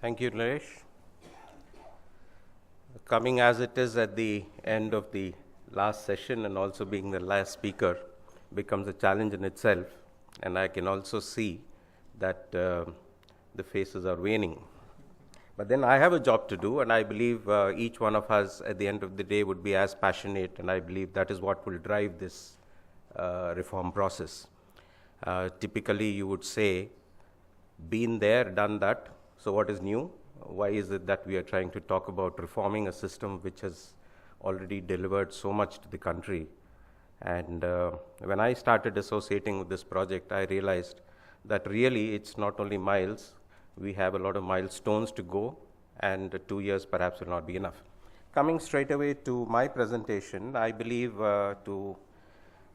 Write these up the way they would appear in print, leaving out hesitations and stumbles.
Thank you, Naresh. Coming as it is at the end of the last session and also being the last speaker becomes a challenge in itself. And I can also see that the faces are waning. But then I have a job to do, and I believe each one of us at the end of the day would be as passionate, and I believe that is what will drive this reform process. Typically, you would say, been there, done that, so what is new? Why is it that we are trying to talk about reforming a system which has already delivered so much to the country? And when I started associating with this project, I realized that really it's not only miles, we have a lot of milestones to go, and 2 years perhaps will not be enough. Coming straight away to my presentation, I believe to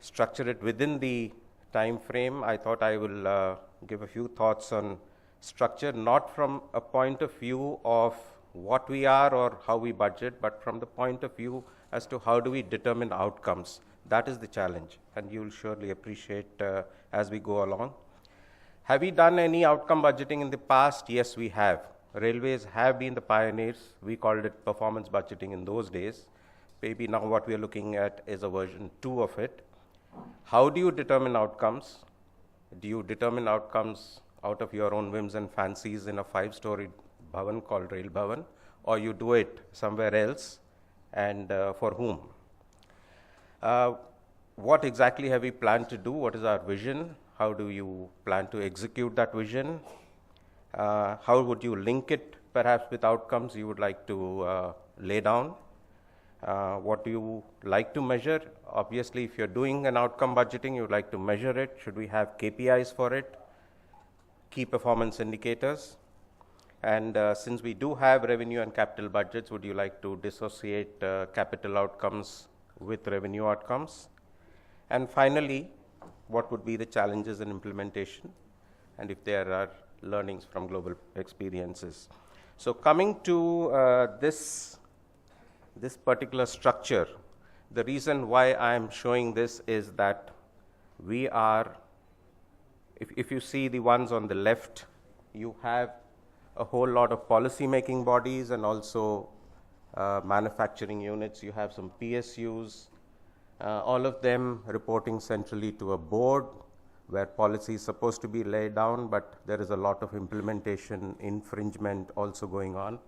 structure it within the time frame, I thought I will give a few thoughts on structure, not from a point of view of what we are or how we budget, but from the point of view as to how do we determine outcomes. That is the challenge, and you will surely appreciate as we go along. Have we done any outcome budgeting in the past? Yes, we have. Railways have been the pioneers. We called it performance budgeting in those days. Maybe now what we are looking at is a version 2 of it. How do you determine outcomes? Do you determine outcomes out of your own whims and fancies in a 5-story bhavan called Rail Bhavan, or you do it somewhere else, and for whom? What exactly have we planned to do? What is our vision? How do you plan to execute that vision? How would you link it perhaps with outcomes you would like to lay down? What do you like to measure? Obviously, if you're doing an outcome budgeting, you would like to measure it. Should we have KPIs for it? Key performance indicators. And since we do have revenue and capital budgets, would you like to dissociate capital outcomes with revenue outcomes? And finally, what would be the challenges in implementation, and if there are learnings from global experiences. So coming to this particular structure, the reason why I am showing this is that we are, if you see the ones on the left, you have a whole lot of policy making bodies and also manufacturing units. You have some PSUs, all of them reporting centrally to a board where policy is supposed to be laid down, but there is a lot of implementation infringement also going on.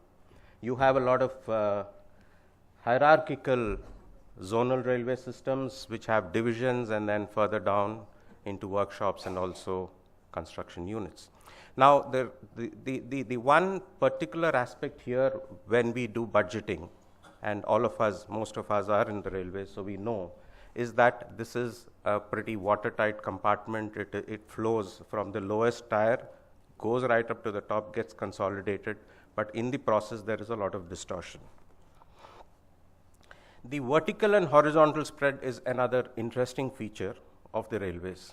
You have a lot of hierarchical zonal railway systems which have divisions and then further down into workshops and also construction units. Now, the one particular aspect here when we do budgeting, and all of us, most of us are in the railways, so we know, is that this is a pretty watertight compartment. It flows from the lowest tier, goes right up to the top, gets consolidated, but in the process there is a lot of distortion. The vertical and horizontal spread is another interesting feature of the railways.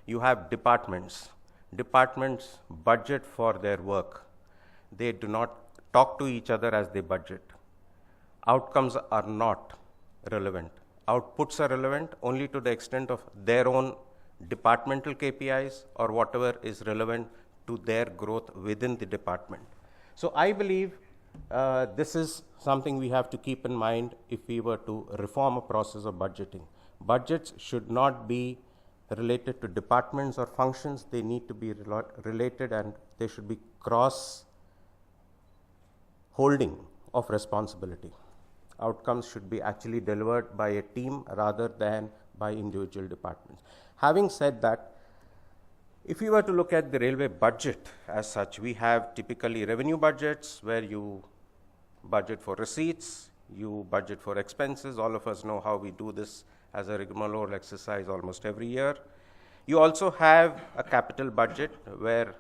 You have departments. Departments budget for their work. They do not talk to each other as they budget. Outcomes are not relevant. Outputs are relevant only to the extent of their own departmental KPIs or whatever is relevant to their growth within the department. So I believe this is something we have to keep in mind if we were to reform a process of budgeting. Budgets should not be related to departments or functions. They need to be related, and they should be cross-holding of responsibility. Outcomes should be actually delivered by a team rather than by individual departments. Having said that, if you were to look at the railway budget as such, we have typically revenue budgets where you budget for receipts, you budget for expenses. All of us know how we do this as a rigmarole exercise almost every year. You also have a capital budget where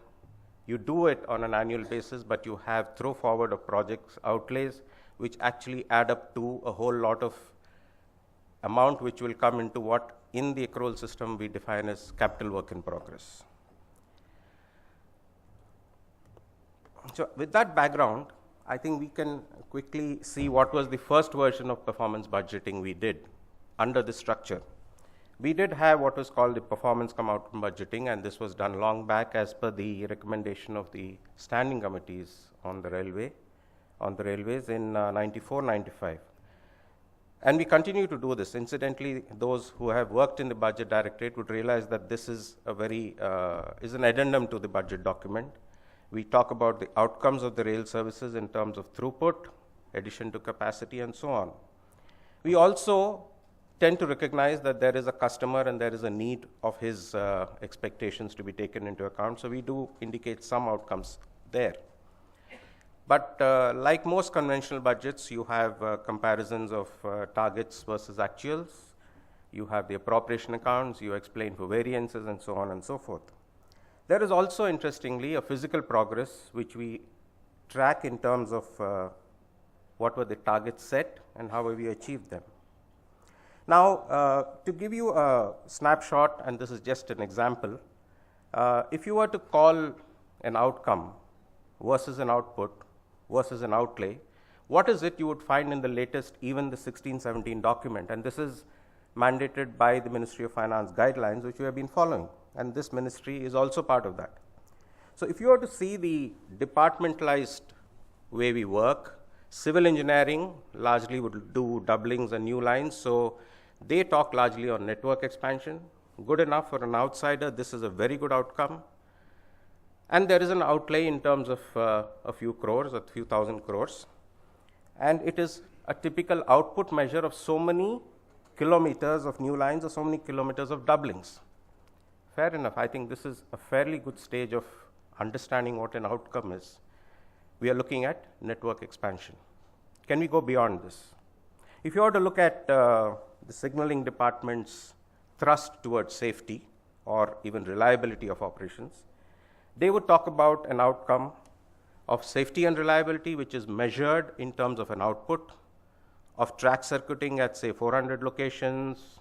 you do it on an annual basis, but you have throw forward of projects outlays which actually add up to a whole lot of amount which will come into what in the accrual system we define as capital work in progress. So with that background, I think we can quickly see what was the first version of performance budgeting we did under this structure. We did have what was called the performance come outcome budgeting, and this was done long back as per the recommendation of the standing committees on the railways in 94, 95. And we continue to do this. Incidentally, those who have worked in the budget directorate would realize that this is is an addendum to the budget document. We talk about the outcomes of the rail services in terms of throughput, addition to capacity, and so on. We also tend to recognize that there is a customer and there is a need of his expectations to be taken into account. So we do indicate some outcomes there. But like most conventional budgets, you have comparisons of targets versus actuals. You have the appropriation accounts, you explain for variances, and so on and so forth. There is also, interestingly, a physical progress which we track in terms of what were the targets set and how have we achieved them. Now, to give you a snapshot, and this is just an example, if you were to call an outcome versus an output versus an outlay, what is it you would find in the latest, even the 16-17 document? And this is mandated by the Ministry of Finance guidelines, which we have been following, and this ministry is also part of that. So if you were to see the departmentalized way we work, civil engineering largely would do doublings and new lines, so they talk largely on network expansion. Good enough for an outsider, this is a very good outcome. And there is an outlay in terms of a few crores, a few thousand crores. And it is a typical output measure of so many kilometers of new lines or so many kilometers of doublings. Fair enough. I think this is a fairly good stage of understanding what an outcome is. We are looking at network expansion. Can we go beyond this? If you were to look at the signaling department's thrust towards safety or even reliability of operations, they would talk about an outcome of safety and reliability, which is measured in terms of an output of track circuiting at, say, 400 locations,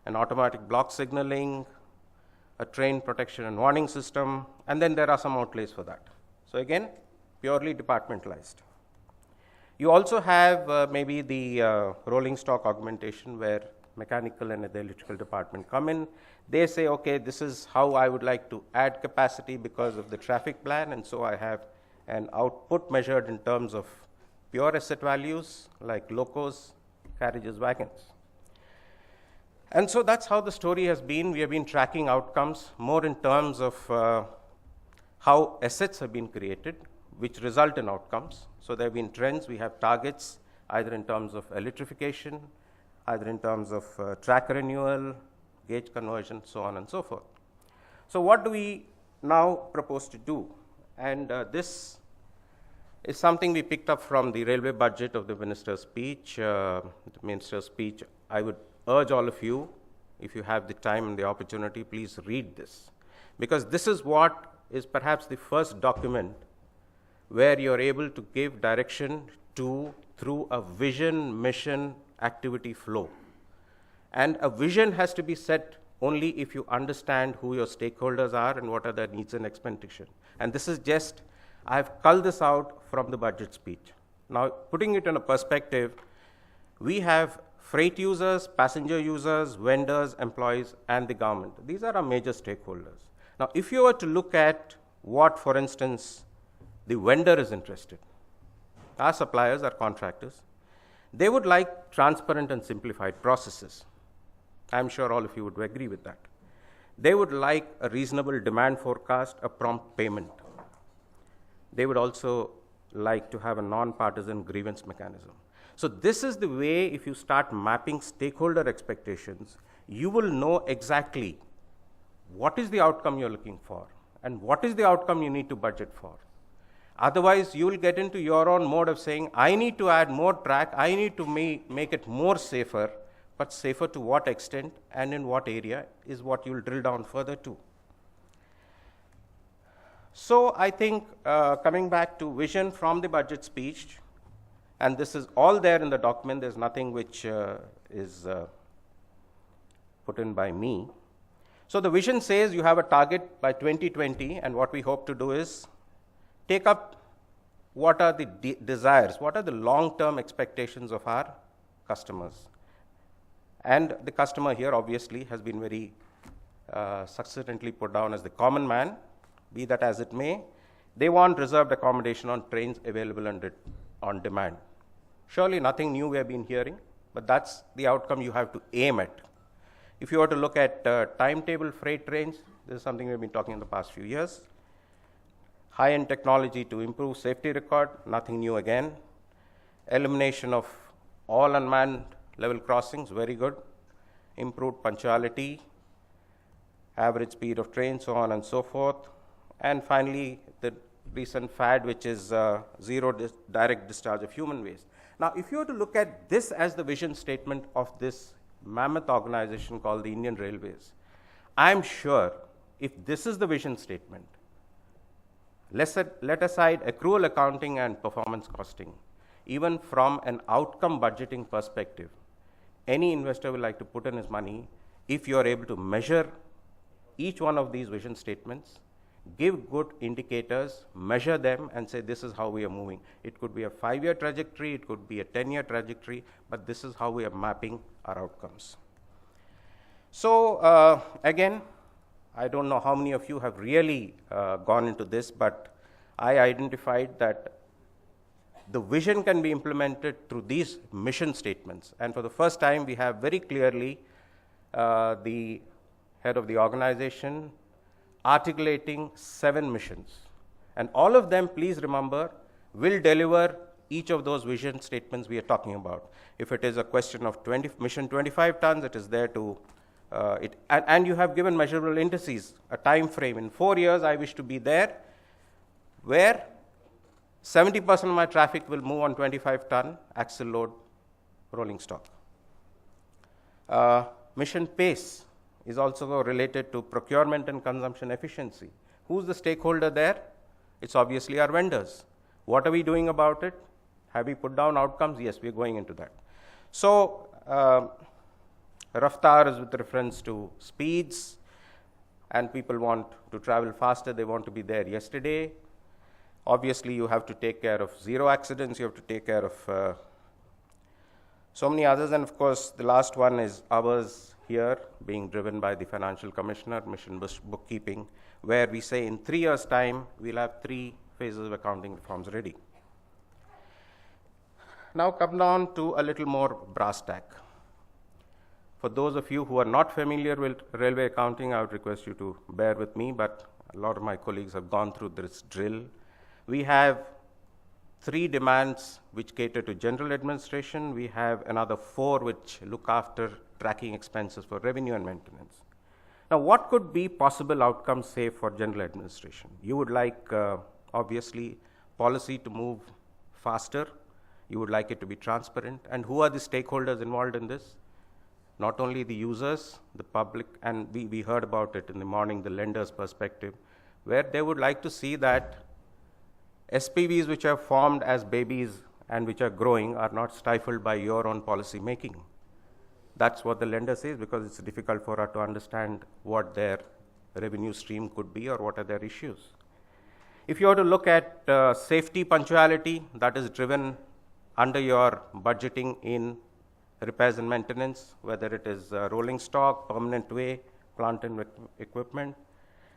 an automatic block signaling, a train protection and warning system, and then there are some outlays for that. So again, purely departmentalized. You also have maybe the rolling stock augmentation, where mechanical and the electrical department come in. They say, okay, this is how I would like to add capacity because of the traffic plan, and so I have an output measured in terms of pure asset values like locos, carriages, wagons. And so that's how the story has been. We have been tracking outcomes more in terms of how assets have been created, which result in outcomes. So there have been trends. We have targets either in terms of electrification, either in terms of track renewal, gauge conversion, so on and so forth. So what do we now propose to do? And this is something we picked up from the railway budget of the minister's speech. I would urge all of you, if you have the time and the opportunity, please read this, because this is what is perhaps the first document where you're able to give direction through a vision, mission, activity flow. And a vision has to be set only if you understand who your stakeholders are and what are their needs and expectation. And this is just, I've culled this out from the budget speech. Now, putting it in a perspective, we have freight users, passenger users, vendors, employees, and the government. These are our major stakeholders. Now, if you were to look at what, for instance, the vendor is interested, our suppliers, our contractors, they would like transparent and simplified processes. I'm sure all of you would agree with that. They would like a reasonable demand forecast, a prompt payment. They would also like to have a non-partisan grievance mechanism. So this is the way, if you start mapping stakeholder expectations, you will know exactly what is the outcome you're looking for and what is the outcome you need to budget for. Otherwise, you will get into your own mode of saying, I need to add more track, I need to make it more safer, but safer to what extent and in what area is what you will drill down further to. So I think coming back to vision from the budget speech, and this is all there in the document, there's nothing which is put in by me. So the vision says you have a target by 2020, and what we hope to do is take up what are the desires, what are the long-term expectations of our customers. And the customer here obviously has been very succinctly put down as the common man, be that as it may. They want reserved accommodation on trains available on demand. Surely nothing new we have been hearing, but that's the outcome you have to aim at. If you were to look at timetable freight trains, this is something we've been talking in the past few years. High-end technology to improve safety record, nothing new again. Elimination of all unmanned level crossings, very good. Improved punctuality, average speed of trains, so on and so forth. And finally, the recent fad, which is zero direct discharge of human waste. Now, if you were to look at this as the vision statement of this mammoth organization called the Indian Railways, I'm sure if this is the vision statement, let aside accrual accounting and performance costing, even from an outcome budgeting perspective, any investor will like to put in his money if you are able to measure each one of these vision statements, give good indicators, measure them, and say this is how we are moving. It could be a 5-year trajectory, it could be a 10-year trajectory, but this is how we are mapping our outcomes. So again, I don't know how many of you have really gone into this, but I identified that the vision can be implemented through these mission statements. And for the first time, we have very clearly the head of the organization articulating 7 missions. And all of them, please remember, will deliver each of those vision statements we are talking about. If it is a question of mission 25 tons, it is there to, and you have given measurable indices, a time frame. In 4 years, I wish to be there, where 70% of my traffic will move on 25-ton axle load rolling stock. Mission pace is also related to procurement and consumption efficiency. Who's the stakeholder there? It's obviously our vendors. What are we doing about it? Have we put down outcomes? Yes, we're going into that. So, Raftar is with reference to speeds, and people want to travel faster, they want to be there yesterday. Obviously, you have to take care of zero accidents, you have to take care of so many others, and of course, the last one is ours here, being driven by the Financial Commissioner, mission bookkeeping, where we say in 3 years' time, we'll have 3 phases of accounting reforms ready. Now come down to a little more brass tack. For those of you who are not familiar with railway accounting, I would request you to bear with me, but a lot of my colleagues have gone through this drill. We have 3 demands which cater to general administration. We have another 4 which look after tracking expenses for revenue and maintenance. Now, what could be possible outcomes, say, for general administration? You would like, obviously, policy to move faster. You would like it to be transparent. And who are the stakeholders involved in this? Not only the users, the public, and we heard about it in the morning, the lenders' perspective, where they would like to see that SPVs which are formed as babies and which are growing are not stifled by your own policy making. That's what the lender says, because it's difficult for her to understand what their revenue stream could be or what are their issues. If you were to look at safety punctuality, that is driven under your budgeting in repairs and maintenance, whether it is rolling stock, permanent way, plant and equipment.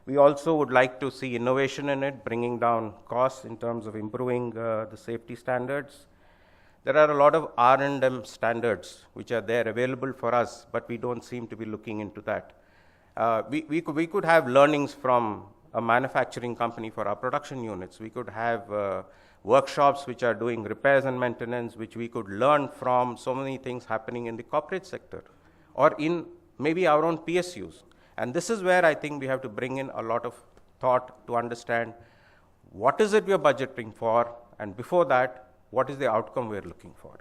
We also would like to see innovation in it, bringing down costs in terms of improving the safety standards. There are a lot of R&M standards which are there available for us, but we don't seem to be looking into that. We could have learnings from a manufacturing company for our production units. We could have workshops which are doing repairs and maintenance, which we could learn from so many things happening in the corporate sector or in maybe our own PSUs. And this is where I think we have to bring in a lot of thought to understand what is it we are budgeting for, and before that, what is the outcome we are looking for.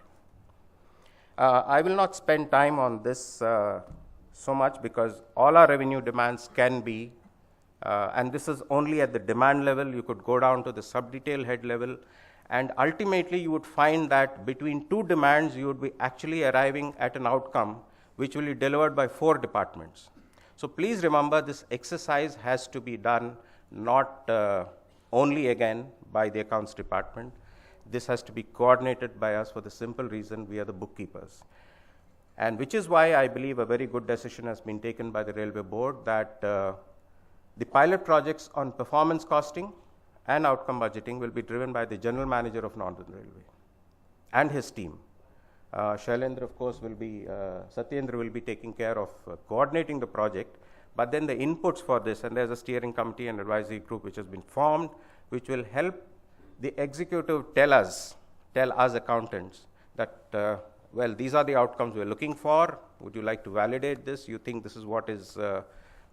I will not spend time on this so much, because all our revenue demands can be, and this is only at the demand level. You could go down to the sub-detail head level, and ultimately you would find that between 2 demands, you would be actually arriving at an outcome which will be delivered by 4 departments. So please remember, this exercise has to be done not only again by the accounts department. This has to be coordinated by us for the simple reason we are the bookkeepers. And which is why I believe a very good decision has been taken by the Railway Board that the pilot projects on performance costing and outcome budgeting will be driven by the General Manager of Northern Railway and his team. Shailendra, of course, Satyendra will be taking care of coordinating the project, but then the inputs for this, and there's a steering committee and advisory group which has been formed, which will help the executive tell us accountants that, well, these are the outcomes we're looking for. Would you like to validate this? You think this is what is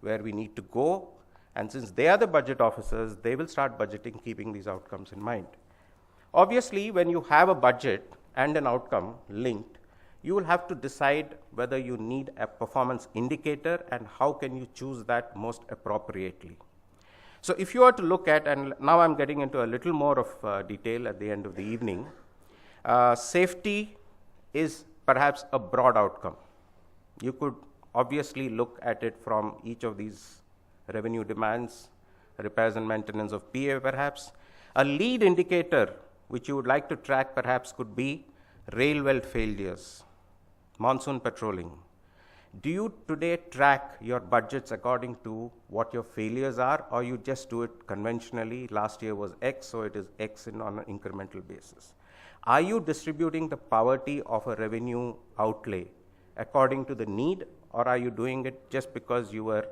where we need to go? And since they are the budget officers, they will start budgeting keeping these outcomes in mind. Obviously, when you have a budget and an outcome linked, you will have to decide whether you need a performance indicator and how can you choose that most appropriately. So if you are to look at, and now I'm getting into a little more of detail at the end of the evening, safety is perhaps a broad outcome. You could obviously look at it from each of these revenue demands, repairs and maintenance of PA perhaps. A lead indicator which you would like to track perhaps could be rail well failures, monsoon patrolling. Do you today track your budgets according to what your failures are, or you just do it conventionally? Last year was X, so it is X on an incremental basis. Are you distributing the poverty of a revenue outlay according to the need, or are you doing it just because you were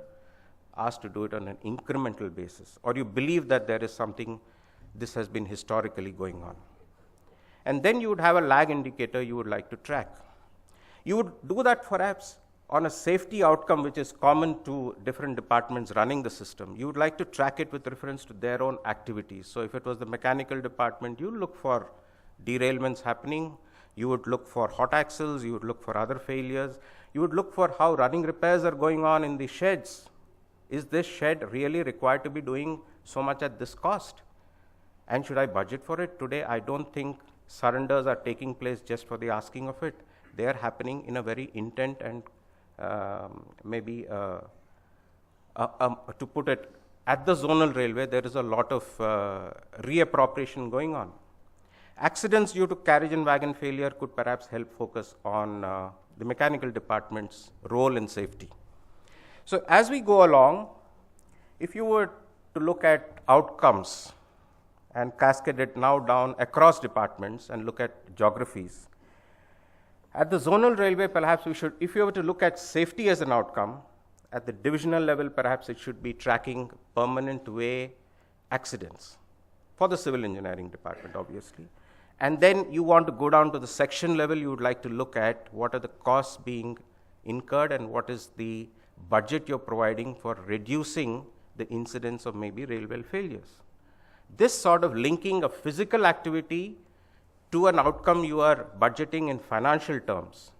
asked to do it on an incremental basis, or you believe that there is something this has been historically going on? And then you would have a lag indicator you would like to track. You would do that perhaps on a safety outcome which is common to different departments running the system. You would like to track it with reference to their own activities. So if it was the mechanical department, you look for derailments happening, you would look for hot axles, you would look for other failures, you would look for how running repairs are going on in the sheds. Is this shed really required to be doing so much at this cost? And should I budget for it? Today, I don't think surrenders are taking place just for the asking of it. They are happening in a very intent and maybe, to put it, at the zonal railway, there is a lot of reappropriation going on. Accidents due to carriage and wagon failure could perhaps help focus on the mechanical department's role in safety. So as we go along, if you were to look at outcomes and cascade it now down across departments and look at geographies, at the zonal railway, perhaps we should, if you were to look at safety as an outcome, at the divisional level, perhaps it should be tracking permanent way accidents for the civil engineering department, obviously. And then you want to go down to the section level, you would like to look at what are the costs being incurred and what is the budget you're providing for reducing the incidence of maybe railway failures. This sort of linking of physical activity to an outcome you are budgeting in financial terms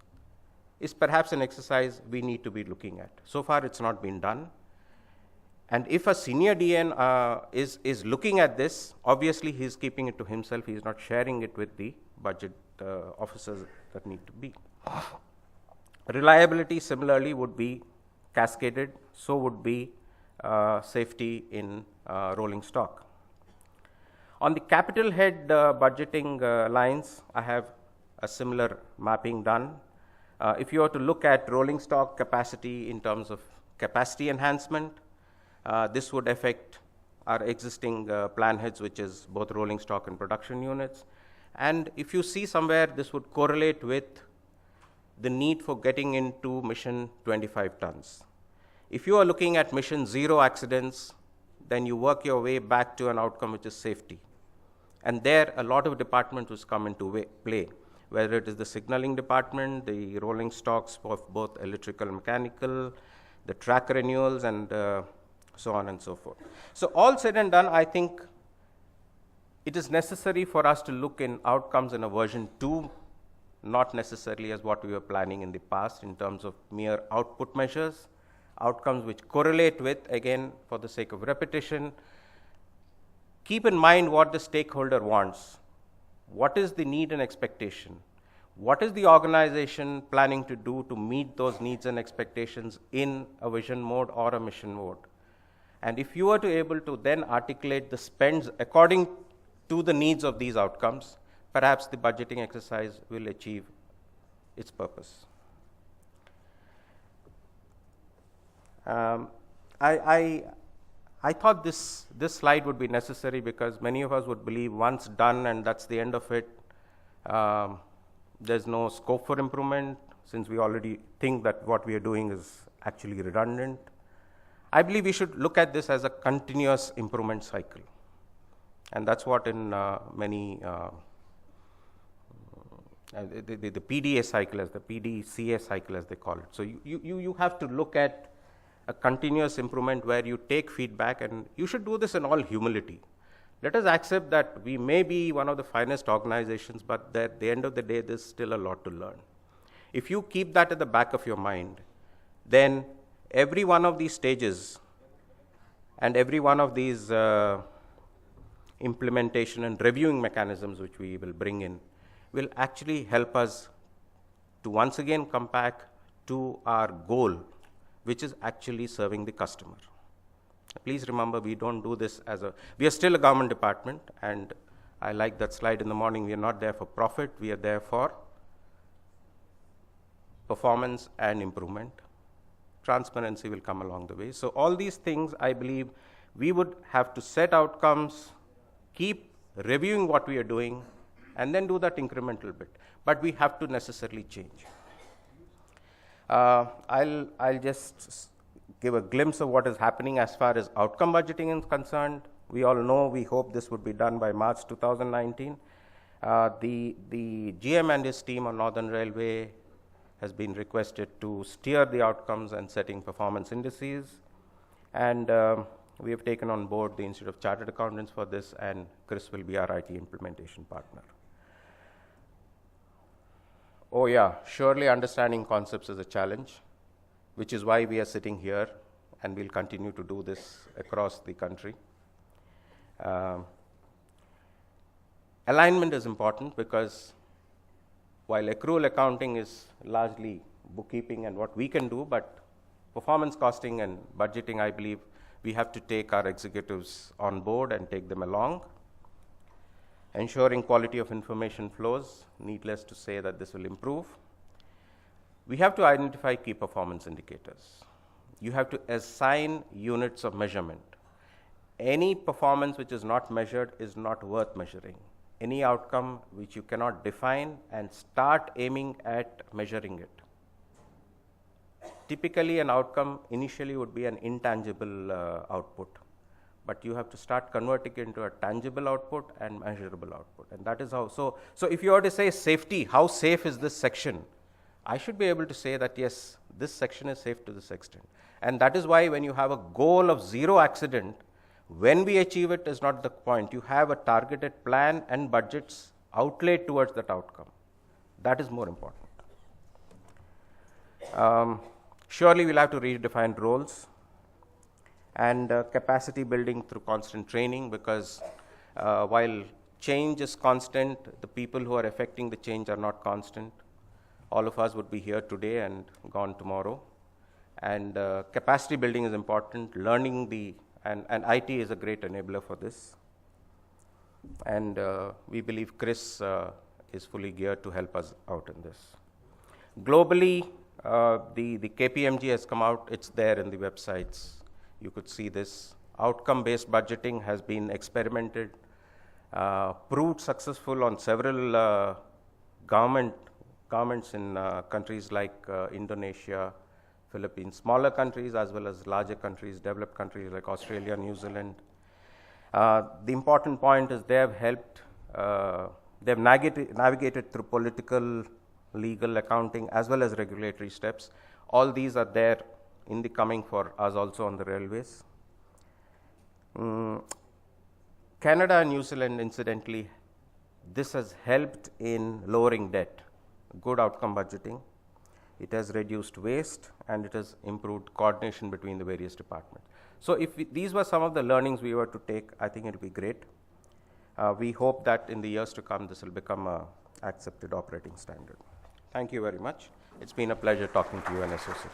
is perhaps an exercise we need to be looking at. So far, it's not been done. And if a senior DN is looking at this, obviously he's keeping it to himself. He's not sharing it with the budget officers that need to be. Reliability similarly would be cascaded. So would be safety in rolling stock. On the capital head budgeting lines, I have a similar mapping done. If you were to look at rolling stock capacity in terms of capacity enhancement, this would affect our existing plan heads, which is both rolling stock and production units. And if you see somewhere, this would correlate with the need for getting into mission 25 tons. If you are looking at mission 0 accidents, then you work your way back to an outcome which is safety. And there, a lot of departments will come into play, whether it is the signaling department, the rolling stocks of both electrical, mechanical, the track renewals, and so on and so forth. So all said and done, I think it is necessary for us to look in outcomes in a version 2, not necessarily as what we were planning in the past in terms of mere output measures, outcomes which correlate with, again, for the sake of repetition, keep in mind what the stakeholder wants. What is the need and expectation? What is the organization planning to do to meet those needs and expectations in a vision mode or a mission mode? And if you are to able to then articulate the spends according to the needs of these outcomes, perhaps the budgeting exercise will achieve its purpose. Um, I thought this slide would be necessary because many of us would believe once done and that's the end of it. There's no scope for improvement since we already think that what we are doing is actually redundant. I believe we should look at this as a continuous improvement cycle. And that's what in many, the PDA cycle, as the PDCA cycle as they call it. So you have to look at a continuous improvement where you take feedback, and you should do this in all humility. Let us accept that we may be one of the finest organizations, but at the end of the day, there's still a lot to learn. If you keep that at the back of your mind, then every one of these stages and every one of these implementation and reviewing mechanisms which we will bring in will actually help us to once again come back to our goal, which is actually serving the customer. Please remember, we don't do this we are still a government department, and I like that slide in the morning. We are not there for profit, we are there for performance and improvement. Transparency will come along the way. So all these things, I believe, we would have to set outcomes, keep reviewing what we are doing, and then do that incremental bit. But we have to necessarily change. I'll just give a glimpse of what is happening as far as outcome budgeting is concerned. We all know, we hope this would be done by March 2019. The GM and his team on Northern Railway has been requested to steer the outcomes and setting performance indices. And we have taken on board the Institute of Chartered Accountants for this, and Chris will be our IT implementation partner. Oh yeah, surely understanding concepts is a challenge, which is why we are sitting here, and we'll continue to do this across the country. Alignment is important because while accrual accounting is largely bookkeeping and what we can do, but performance costing and budgeting, I believe we have to take our executives on board and take them along. Ensuring quality of information flows, needless to say that this will improve. We have to identify key performance indicators. You have to assign units of measurement. Any performance which is not measured is not worth measuring. Any outcome which you cannot define and start aiming at measuring it. Typically, an outcome initially would be an intangible output, but you have to start converting it into a tangible output and measurable output. And that is how, so if you were to say safety, how safe is this section? I should be able to say that yes, this section is safe to this extent. And that is why when you have a goal of zero accident, when we achieve it is not the point. You have a targeted plan and budgets outlaid towards that outcome. That is more important. Surely we'll have to redefine roles and capacity building through constant training, because while change is constant, the people who are affecting the change are not constant. All of us would be here today and gone tomorrow. And capacity building is important. Learning and IT is a great enabler for this. And we believe Chris is fully geared to help us out in this. Globally, the KPMG has come out. It's there in the websites. You could see this. Outcome-based budgeting has been experimented, proved successful on several governments in countries like Indonesia, Philippines, smaller countries as well as larger countries, developed countries like Australia, New Zealand. The important point is they have helped, they have navigated through political, legal, accounting, as well as regulatory steps. All these are there in the coming for us also on the railways. Canada and New Zealand, incidentally, this has helped in lowering debt, good outcome budgeting. It has reduced waste, and it has improved coordination between the various departments. So if these were some of the learnings we were to take, I think it will be great. We hope that in the years to come, this will become an accepted operating standard. Thank you very much. It's been a pleasure talking to you and associating.